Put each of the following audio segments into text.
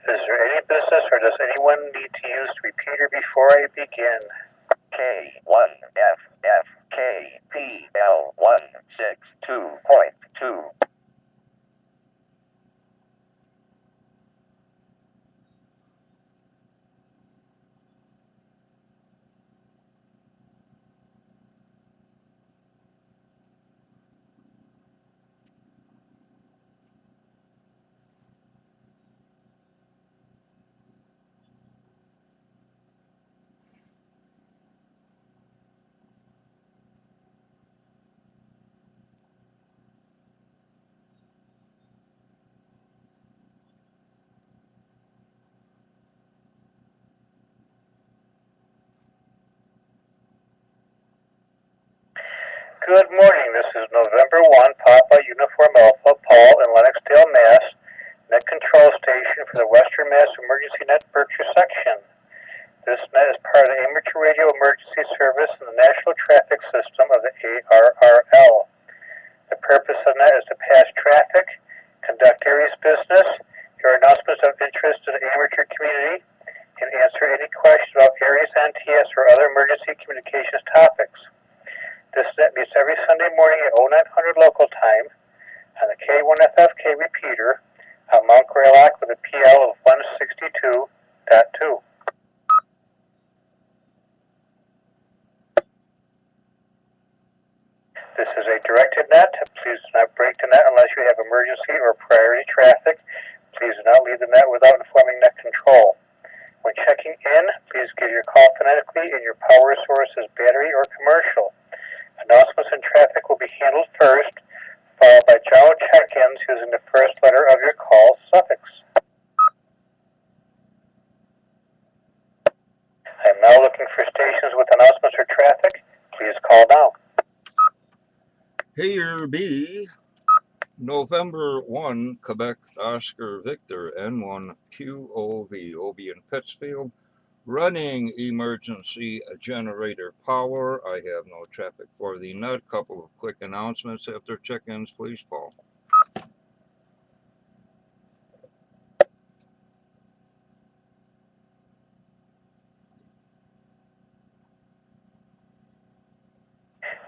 Is there any business or does anyone need to use the repeater before I begin? K1FFKPL162.2. Good morning. This is November 1, Papa Uniform Alpha, Paul in Lennoxdale, Mass. Net control station for the Western Mass Emergency Net Berkshire section. This net is part of the Amateur Radio Emergency Service in the National Traffic System of the ARRL. The purpose of the net is to pass traffic, conduct area's business, hear announcements of interest to the amateur community, and answer any questions about area's NTS or other emergency communications topics. This net meets every Sunday morning at 0900 local time on the K1FFK repeater on Mount Greylock with a PL of 162.2. This is a directed net. Please do not break the net unless you have emergency or priority traffic. Please do not leave the net without informing net control. When checking in, please give your call phonetically and your power source is battery or commercial. Announcements and traffic will be handled first, followed by general check-ins using the first letter of your call suffix. I am now looking for stations with announcements or traffic. Please call now. Here be November 1, Quebec, Oscar Victor, N1PUA, OB in Pittsfield. Running emergency generator power. I have no traffic for the net. Couple of quick announcements after check-ins, please, Paul.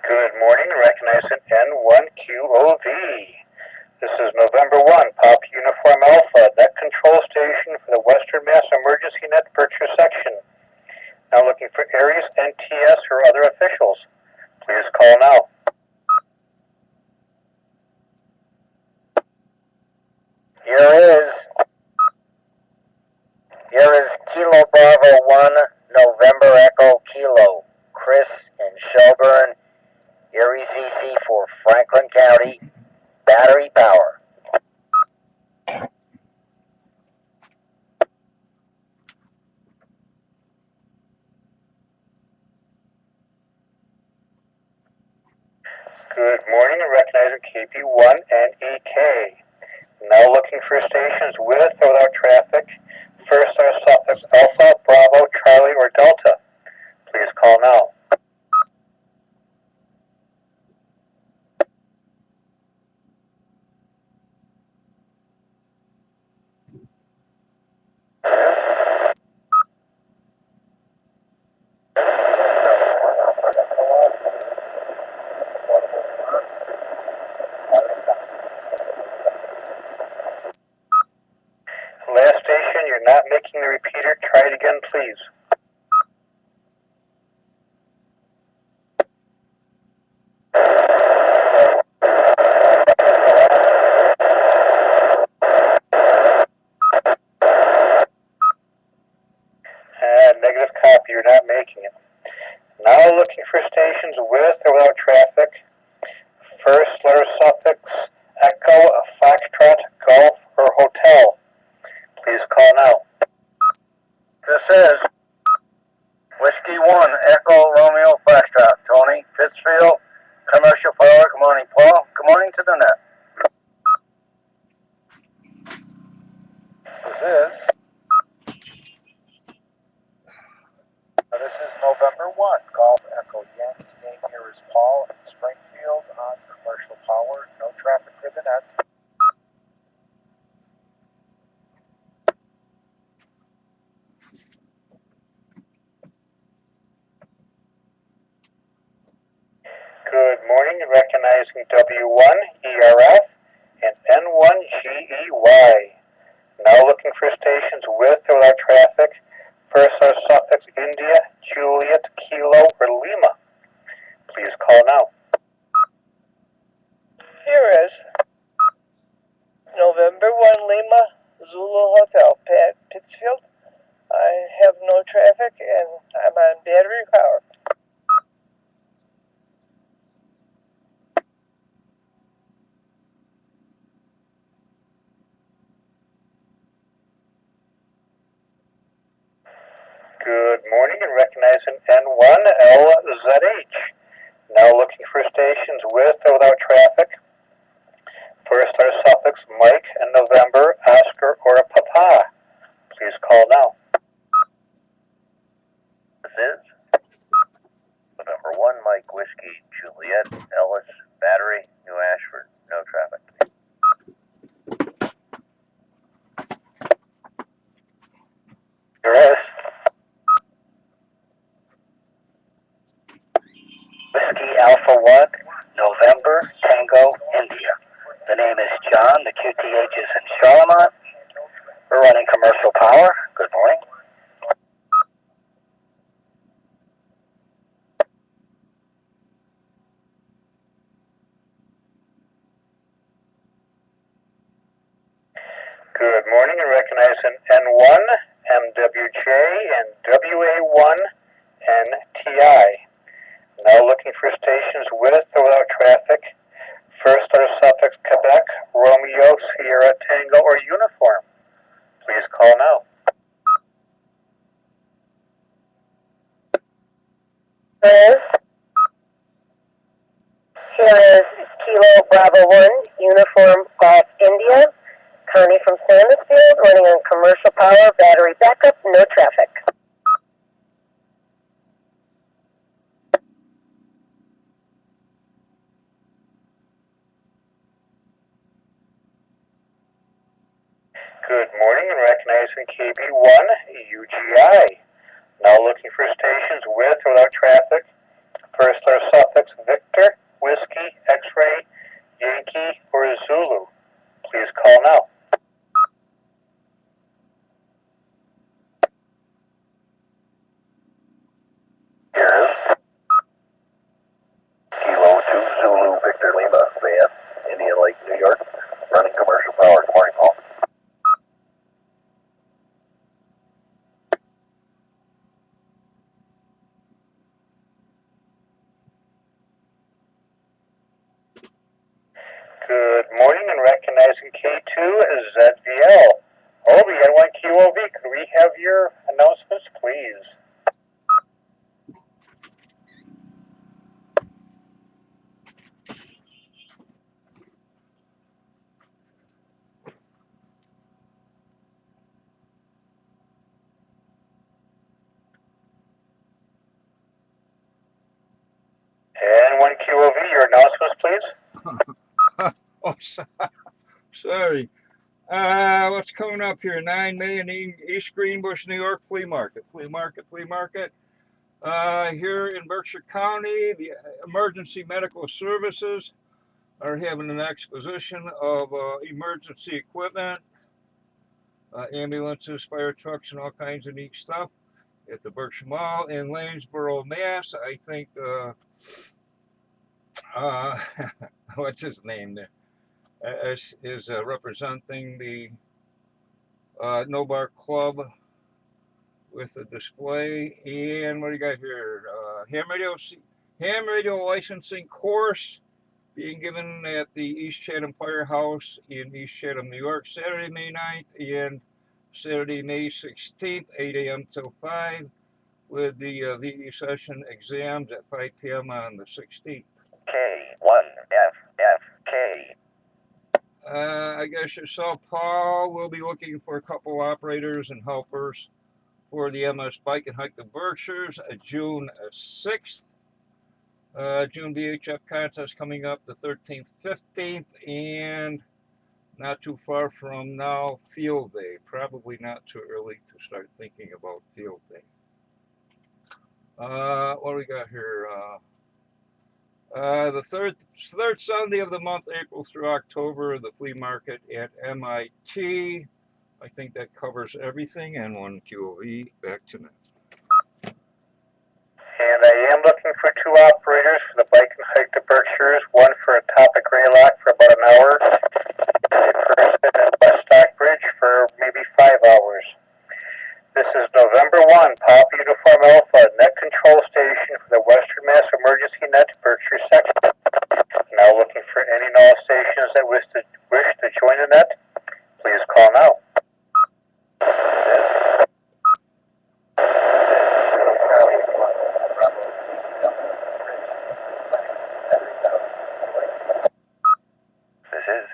Good morning, recognizing N1QOV. This is November 1, Pop Uniform Alpha, net control station for the Western Mass Emergency Net Berkshire section. Now looking for areas, NTS, or other officials. Please call now. Here is Kilo Bravo 1, November Echo Kilo, Chris in Shelburne, Erie CC for Franklin County, battery power. Good morning, recognizing KP1 and EK. Now looking for stations with or without traffic. First are suffix Alpha, Bravo, Charlie, or Delta. Please call now. Last station, you're not making the repeater. Try it again, please. Negative copy, you're not making it. Now looking for stations with or without traffic. First letter suffix Echo, Foxtrot, Golf, or Hotel. Please call now. This is Whiskey 1, Echo Romeo Foxtrot, Tony, Pittsfield, Commercial Power. Good morning, Paul. Good morning to the net. This is November 1, Golf Echo Yankees. Name here is Paul in Springfield on Commercial Power. No traffic for the net. recognizing W1ERF and N1GEY. Now looking for stations with or without traffic. First are suffix India, Juliet, Kilo, or Lima. Please call now. Here is November 1 Lima, Zulu Hotel, Pittsfield. I have no traffic and I'm on battery power. Good morning and recognizing N1LZH. Now looking for stations with or without traffic. First are suffix Mike and November, Oscar, or Papa. Please call now. This is November 1 Mike Whiskey Juliet Ellis Battery New Ashford. No traffic. Here is Whiskey Alpha 1 November Tango India. The name is John. The QTH is in Charlemont. We're running commercial power. Good morning. Good morning and recognizing N1, MWJ, and WA1, NTI. Now looking for stations with or without traffic. First are suffix Quebec, Romeo, Sierra, Tango, or Uniform. Please call now. Here is Kilo Bravo 1, Uniform Golf India, Connie from Sandusfield, running on commercial power, battery backup, no traffic. Good morning and recognizing KB1, UGI. Now looking for stations with or without traffic. First are suffix Victor, Whiskey, X-Ray, Yankee, or Zulu. Please call now. Here is Kilo 2 Zulu Victor Lima van, Indian Lake, New York, running commercial power. Good morning, Paul. Good morning and recognizing K2 is ZVL. Obi, N1QOV, could we have your announcements, please? N1QOV, your announcements, please. Oh, sorry. What's coming up here? 9 May in East Greenbush, New York, flea market. Here in Berkshire County, the Emergency Medical Services are having an exposition of emergency equipment, ambulances, fire trucks, and all kinds of neat stuff at the Berkshire Mall in Lanesboro, Mass. I think, what's his name there? Is representing the No Bar Club with a display. And what do you got here? Ham radio licensing course being given at the East Chatham Firehouse in East Chatham, New York, Saturday, May 9th and Saturday, May 16th, 8 a.m. till 5, with the VE session exams at 5 p.m. on the 16th. K1FFK. I guess yourself, Paul, will be looking for a couple operators and helpers for the MS Bike and Hike the Berkshires, June 6th. June VHF contest coming up the 13th, 15th, and not too far from now, field day. Probably not too early to start thinking about field day. What do we got here? The third Sunday of the month, April through October, the flea market at MIT. I think that covers everything. N1QOV, back to Ned. And I am looking for 2 operators for the bike and hike to Berkshires, one for a top of Greylock for about an hour, and a person at West Stockbridge for maybe 5 hours. This is November 1, Pop Uniform Alpha, net control station for the Western Mass Emergency Net Berkshire section. Now looking for any and all stations that wish to join the net, please call now. This is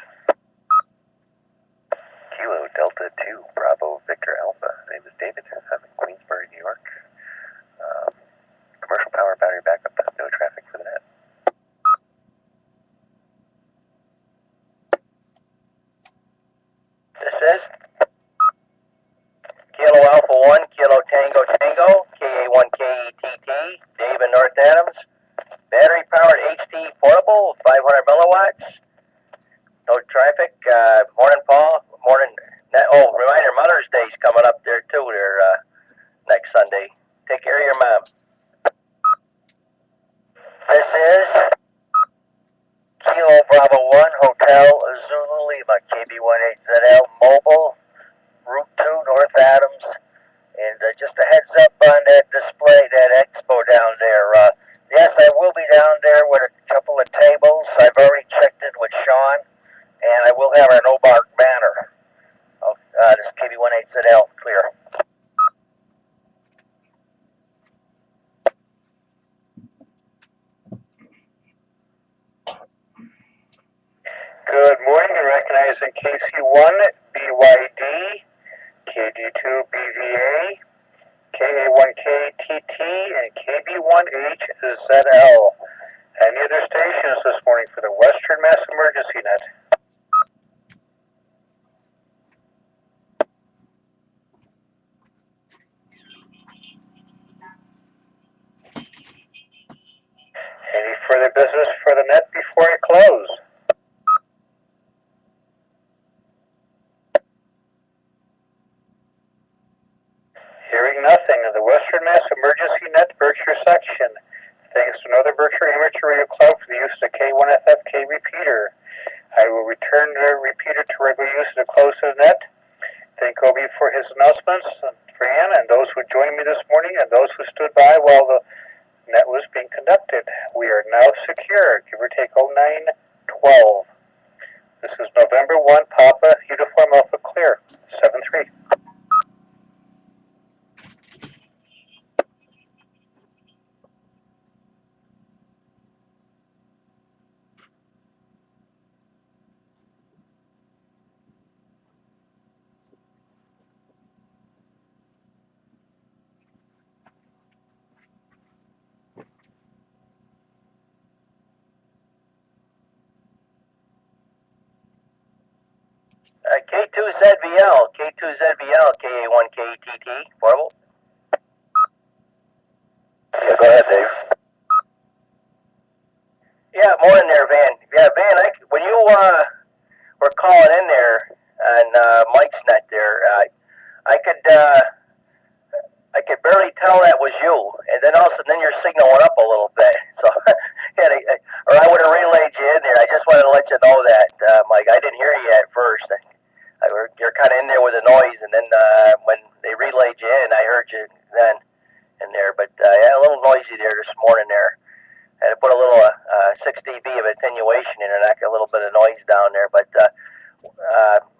Kilo Delta 2 Bravo Victor Alpha. My name is David. I'm in Queensbury, New York. Commercial power battery backup. No traffic for the net. This is Kilo Alpha 1, Kilo Tango Tango, KA1KETT, David North Adams. Battery powered HT portable, 500 milliwatts. No traffic. Morning, Paul. Morning. Oh, reminder, Mother's Day's coming up there too. There next Sunday. Take care of your mom. This is Kilo Bravo 1 Hotel Zulu Lima KB18ZL Mobile Route 2 North Adams. And just a heads up on that display, that expo down there. Yes, I will be down there with a couple of tables. I've already checked in with Sean. And I will have our no bark banner. Oh, this is KB18ZL, clear. Good morning, and recognizing KC1 BYD, KD2 BVA, KA1KTT, and KB1HZL. Any other stations this morning for the Western Mass Emergency Net? Any further business for the net before I close? Hearing nothing of the Western Mass Emergency Net Berkshire section. Thanks to Northern Berkshire Amateur Radio Club for the use of the K1FFK repeater. I will return the repeater to regular use to close the net. Thank Obi for his announcements, and Fran, and those who joined me this morning, and those who stood by while the net was being conducted. We are now secure, give or take 0912. This is November 1, Papa, Uniform Alpha Clear, 7-3. K2ZVL, K2ZVL, KA1KTT, portable. Yeah, go ahead, Dave. Yeah, morning there, Van. Yeah, Van, when you were calling in there on Mike's net there, I could barely tell that was you, and then all of a sudden, your signal went up a little bit. So, or I would have relayed you in there. I just wanted to let you know that, Mike. I didn't hear you at first. You're kind of in there with the noise, and then when they relayed you in, I heard you then in there. But yeah, a little noisy there this morning there. I had to put a little 6 dB of attenuation in and knock a little bit of noise down there. But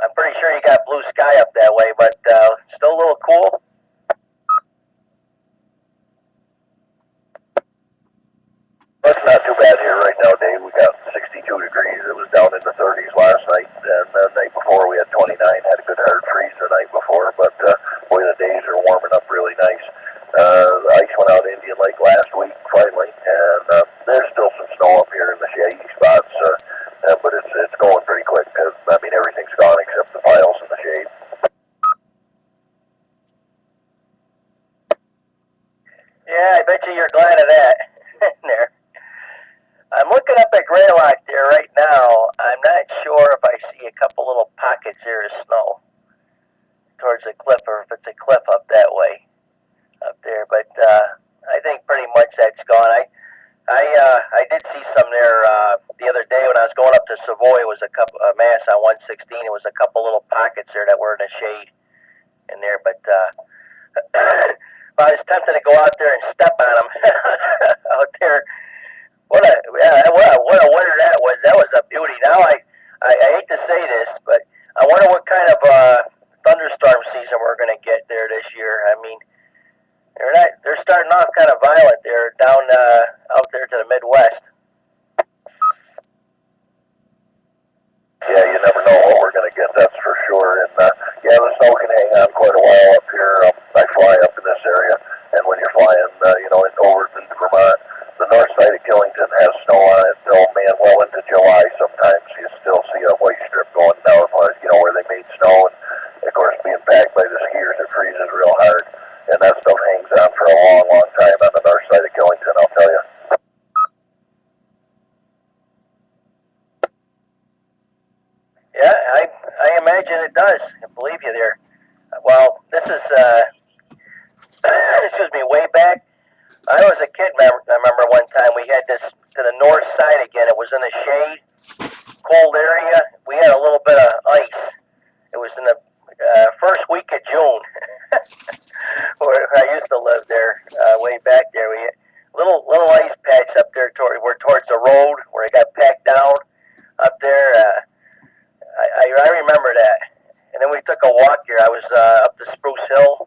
I'm pretty sure you got blue sky up that way, but still a little cool. It's not too bad here right now, Dave. We got 62 degrees. It was down in the 30s last night, and the night before we had 29. Had a good hard freeze the night before, but boy, the days are warming up really nice. The ice went out Indian Lake last week, finally, and there's still some snow up here in the shady spots, but it's going pretty quick. I mean, everything's gone except the piles in the shade. Yeah, I bet you you're glad of that. There. I'm up at Greylock there right now, I'm not sure if I see a couple little pockets here of snow towards the cliff, or if it's a cliff up that way up there. But I think pretty much that's gone. I did see some there the other day when I was going up to Savoy. It was a couple Mass on 116. It was a couple little pockets there that were in the shade in there, but I was tempted to go out there and step on them out there. What a winter that was. That was a beauty. Now I hate to say this, but I wonder what kind of thunderstorm season we're going to get there this year. I mean, they're starting off kind of violent there down out there to the Midwest. Yeah, you never know what we're going to get, that's for sure. And yeah, the snow can hang on quite a while up here. I fly up in this area, and when you're flying, over into Vermont, the north side of Killington has snow on it till, well into July. Sometimes you still see a white strip going down, where they made snow. And of course, being packed by the skiers, it freezes real hard. And that stuff hangs on for a long, long time on the north side of Killington, I'll tell you. Yeah, I imagine it does. I believe you there. Well, this is, excuse me, way back. I was a kid, I remember one time we had this to the north side again. It was in the shade, cold area. We had a little bit of ice. It was in the first week of June, where I used to live there, way back there. We had little ice patch up there towards the road where it got packed down up there. I remember that. And then we took a walk here. I was up to Spruce Hill